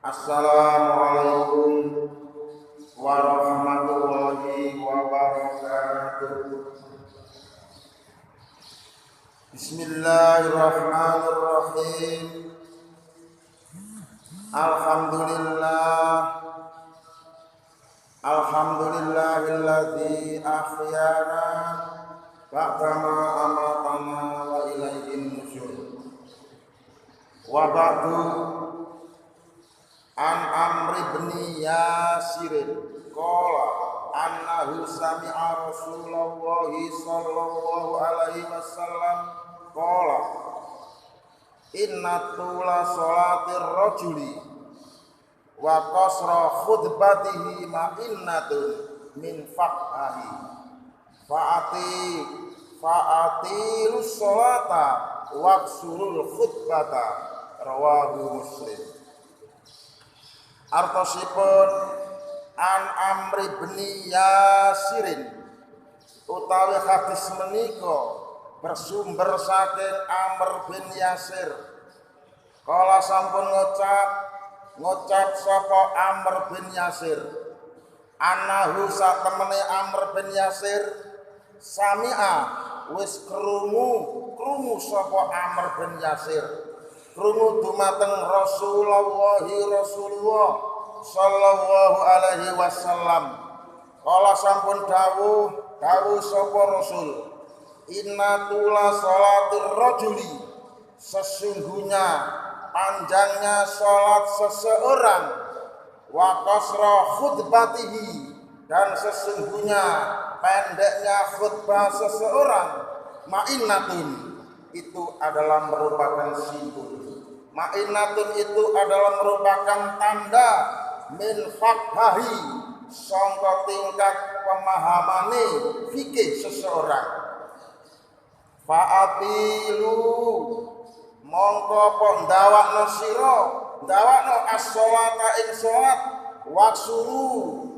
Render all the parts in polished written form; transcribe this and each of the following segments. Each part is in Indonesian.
Assalamualaikum warahmatullahi wabarakatuh. Bismillahirrahmanirrahim. Alhamdulillahilladzi ahyana ba'dama amatana wa ilaihin nusyur. Wa ba'du. An Amr bin Yasirin qala annahu sami'a Rasulullah sallallahu alaihi wasallam qala inna tula salatir rajuli wa qasra khutbatihi ma'innatun min faqahi fa'atilus salata waqsurul khutbata rawahu Muslim. Artosipun An Amr bin Yasirin utawi hadis menika bersumber saking Amr bin Yasir. Kala sampun ngucap sapa Amr bin Yasir, annahu satemene Amr bin Yasir sami'a wis krungu sapa Amr bin Yasir krungu dumateng Rasulullah sallallahu alaihi wasallam. Kala sampun dawuh sapa Rasul, inna tula salatir rajuli, sesungguhnya panjangnya salat seseorang, wa qasra khutbatihi, dan sesungguhnya pendeknya khutbah seseorang, ma'innatun, itu adalah merupakan simbol. Ma'innatun itu adalah merupakan tanda min faqahi, sangka tingkat pemahamane fikih seseorang. Fa'atilu, mongko pon ndawakno sira, ndawakno as-sholata ing salat, waksuru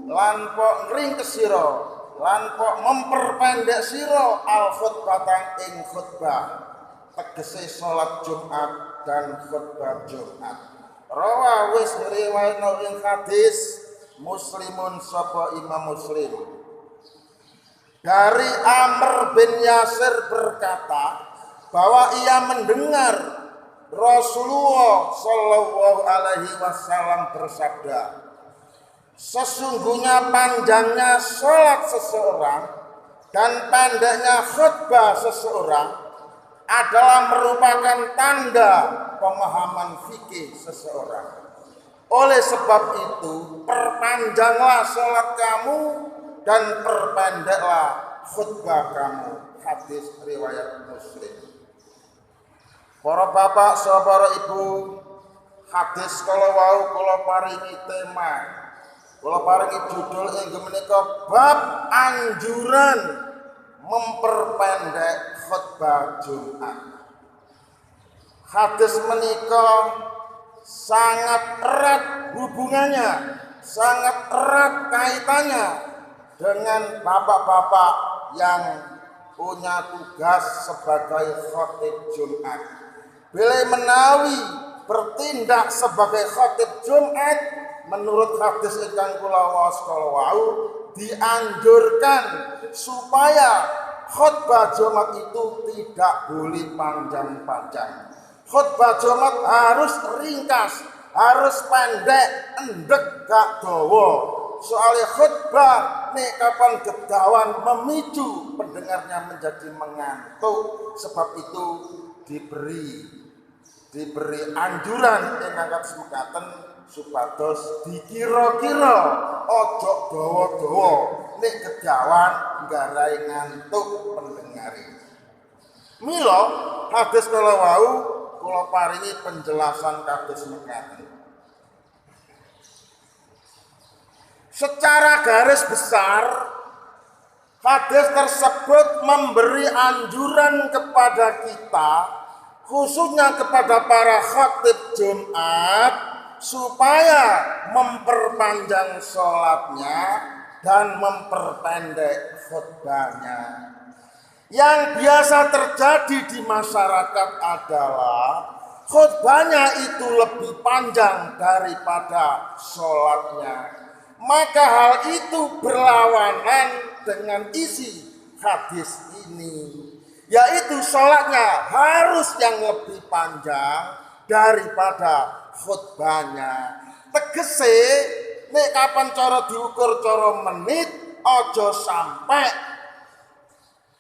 lan pok ngringkes sira, lan pok memperpendek sira al-khutbatan ing khutbah, tegese salat Jumat dan khutbah Jumat. Rawa wis riwayatno ing hadis Muslimun sapa Imam Muslim. Dari Amr bin Yasir berkata bahwa ia mendengar Rasulullah sallallahu alaihi wasallam bersabda, sesungguhnya panjangnya salat seseorang dan pendeknya khutbah seseorang adalah merupakan tanda pemahaman fikih seseorang. Oleh sebab itu, perpanjanglah salat kamu dan perpendeklah khutbah kamu. Hadis riwayat Muslim. Para bapak, saudara ibu, hadis kala wau kula paringi tema, kula paringi judul inggih menika bab anjuran memperpendek khutbah Jumat. Hadis menika sangat erat hubungannya, sangat erat kaitannya dengan bapak-bapak yang punya tugas sebagai khatib Jumat. Bila menawi bertindak sebagai khatib Jumat, menurut hadis ingkang kula waos kala wau dianjurkan supaya khutbah Jumat itu tidak boleh panjang-panjang. Khutbah Jumat harus ringkas, harus pendek, endek gak dawa. Soalnya khutbah nek kapan gedawan memicu pendengarnya menjadi mengantuk. Sebab itu diberi anjuran ingkang semekaten supados dikira-kira ojo dawa-dawa nek gedawan nggarai ngantuk pendengare. Mila hadis kala wau kula paringi penjelasan kados mekaten. Secara garis besar, hadis tersebut memberi anjuran kepada kita, khususnya kepada para khatib Jumat, supaya memperpanjang sholatnya dan memperpendek khutbahnya. Yang biasa terjadi di masyarakat adalah khotbahnya itu lebih panjang daripada sholatnya. Maka hal itu berlawanan dengan isi hadis ini, yaitu sholatnya harus yang lebih panjang daripada khotbahnya. Tegese nek kapan cara diukur cara menit, ojo sampai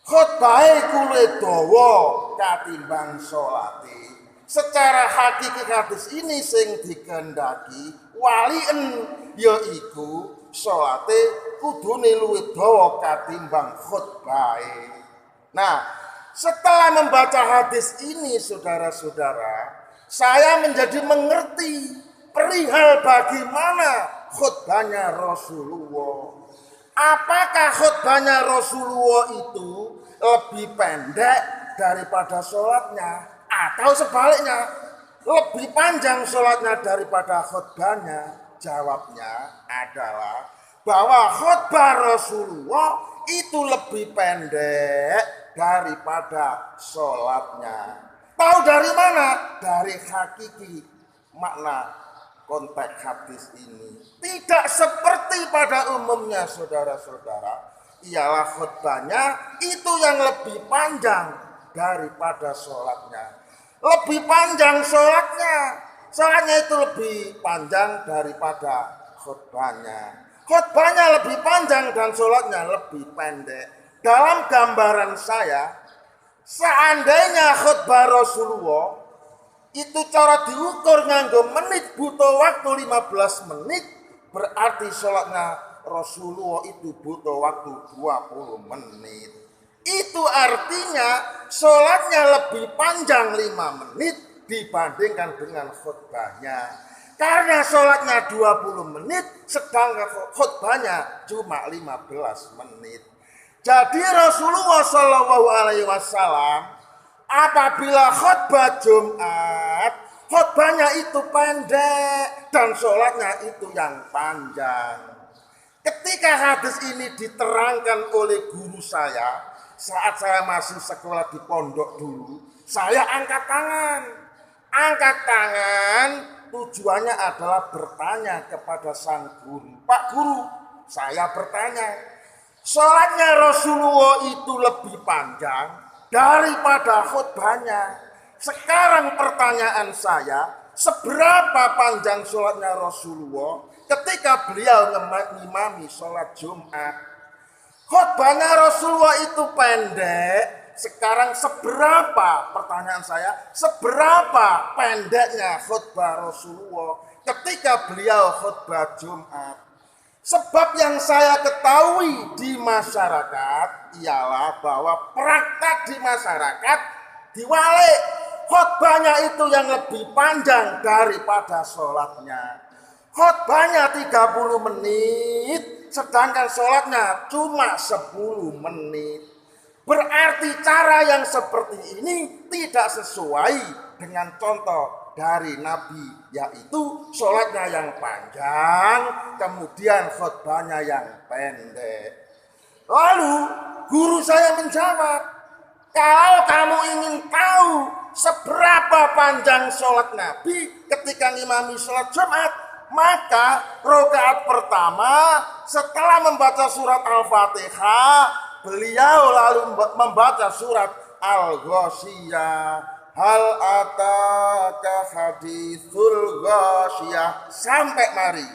khotbahe kuwi dawa katimbang sholate. Secara hakiki hadis ini sing dikendaki walien yaiku sholate kudune luwih dawa katimbang khotbahe. Nah, setelah membaca hadis ini saudara-saudara, saya menjadi mengerti perihal bagaimana khotbahnya Rasulullah. Apakah khotbahnya Rasulullah itu lebih pendek daripada sholatnya? Atau sebaliknya, lebih panjang sholatnya daripada khotbahnya? Jawabnya adalah bahwa khotbah Rasulullah itu lebih pendek daripada sholatnya. Tahu dari mana? Dari hakiki makna konteks hadis ini. Tidak seperti pada umumnya saudara-saudara, ialah khotbahnya itu yang lebih panjang daripada sholatnya. Lebih panjang sholatnya itu lebih panjang daripada khotbahnya. Khotbahnya lebih panjang dan sholatnya lebih pendek. Dalam gambaran saya, seandainya khotbah Rasulullah itu cara diukur nganggo menit, butuh waktu 15 menit, berarti sholatnya Rasulullah itu butuh waktu 20 menit. Itu artinya sholatnya lebih panjang 5 menit dibandingkan dengan khotbahnya. Karena sholatnya 20 menit, sedangkan khotbahnya cuma 15 menit. Jadi Rasulullah SAW apabila khotbah Jumat, khotbahnya itu pendek dan sholatnya itu yang panjang. Ketika hadis ini diterangkan oleh guru saya, saat saya masih sekolah di pondok dulu, saya angkat tangan. Angkat tangan tujuannya adalah bertanya kepada sang guru. Pak Guru, saya bertanya, sholatnya Rasulullah itu lebih panjang daripada khotbahnya. Sekarang pertanyaan saya, seberapa panjang sholatnya Rasulullah ketika beliau ngimami sholat Jumat? Khotbahnya Rasulullah itu pendek. Sekarang seberapa, pertanyaan saya, seberapa pendeknya khotbah Rasulullah ketika beliau khotbah Jumat? Sebab yang saya ketahui di masyarakat ialah bahwa praktek di masyarakat diwalik khotbahnya itu yang lebih panjang daripada sholatnya. Khotbahnya 30 menit, sedangkan sholatnya cuma 10 menit. Berarti cara yang seperti ini tidak sesuai dengan contoh dari Nabi, yaitu sholatnya yang panjang, kemudian khotbahnya yang pendek. Lalu guru saya menjawab, kalau kamu ingin tahu seberapa panjang sholat Nabi ketika ngimami sholat Jumat, maka rakaat pertama setelah membaca surat Al-Fatihah, beliau lalu membaca surat Al-Ghasyiyah. Hal ataka hadithul ghasyiyah sampai mari.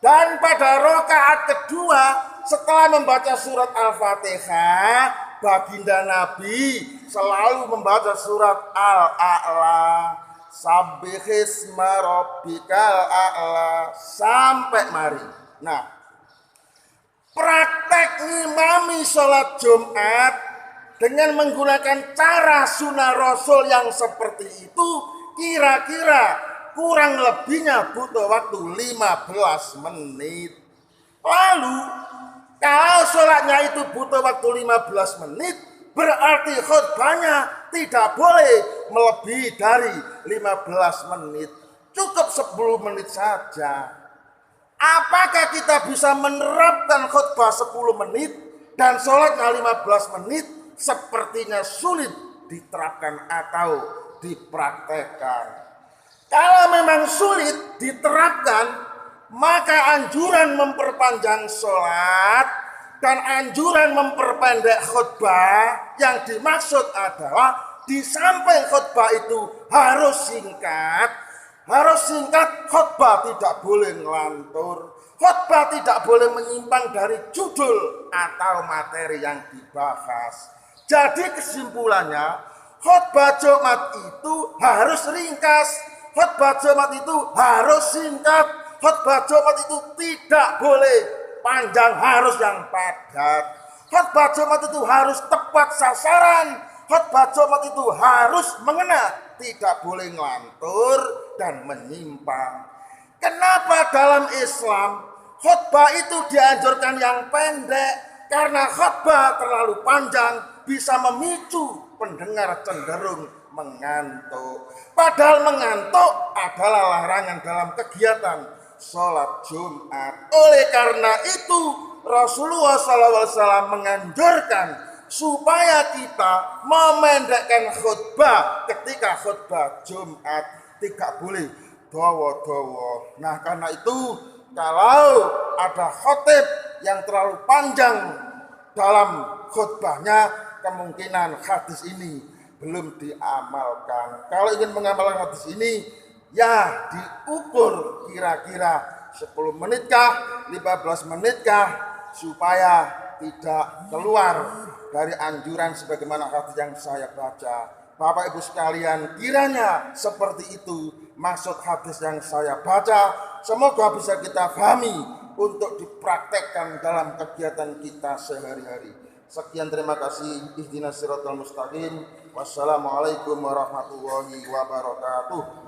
Dan pada rakaat kedua setelah membaca surat Al-Fatihah, baginda Nabi selalu membaca surat Al-A'la, sabbihisma rabbikal a'la sampai mari. Nah, praktek ngimami sholat Jumat dengan menggunakan cara sunnah Rasul yang seperti itu, kira-kira kurang lebihnya butuh waktu 15 menit. Lalu kalau sholatnya itu butuh waktu 15 menit, berarti khutbahnya tidak boleh melebihi dari 15 menit. Cukup 10 menit saja. Apakah kita bisa menerapkan khutbah 10 menit dan sholatnya 15 menit? Sepertinya sulit diterapkan atau dipraktekkan. Kalau memang sulit diterapkan, maka anjuran memperpanjang sholat dan anjuran memperpendek khutbah yang dimaksud adalah di samping khutbah itu harus singkat, khutbah tidak boleh ngelantur, khutbah tidak boleh menyimpang dari judul atau materi yang dibahas. Jadi kesimpulannya, khutbah Jumat itu harus ringkas, khutbah Jumat itu harus singkat, khutbah Jumat itu tidak boleh panjang, harus yang padat. Khutbah Jumat itu harus tepat sasaran, khutbah Jumat itu harus mengena, tidak boleh ngelantur dan menyimpang. Kenapa dalam Islam khutbah itu dianjurkan yang pendek? Karena khutbah terlalu panjang bisa memicu pendengar cenderung mengantuk. Padahal mengantuk adalah larangan dalam kegiatan sholat Jumat. Oleh karena itu Rasulullah SAW menganjurkan supaya kita memendekkan khutbah ketika khutbah Jumat, tidak boleh dawa-dawa. Nah, karena itu kalau ada khotib yang terlalu panjang dalam khutbahnya, kemungkinan hadis ini belum diamalkan. Kalau ingin mengamalkan hadis ini, ya diukur kira-kira 10 menitkah, 15 menitkah, supaya tidak keluar dari anjuran sebagaimana hadis yang saya baca. Bapak Ibu sekalian, kiranya seperti itu maksud hadis yang saya baca. Semoga bisa kita pahami untuk dipraktekkan dalam kegiatan kita sehari-hari. Sekian, terima kasih. Ihdinas siratal mustaqim. Wassalamualaikum warahmatullahi wabarakatuh.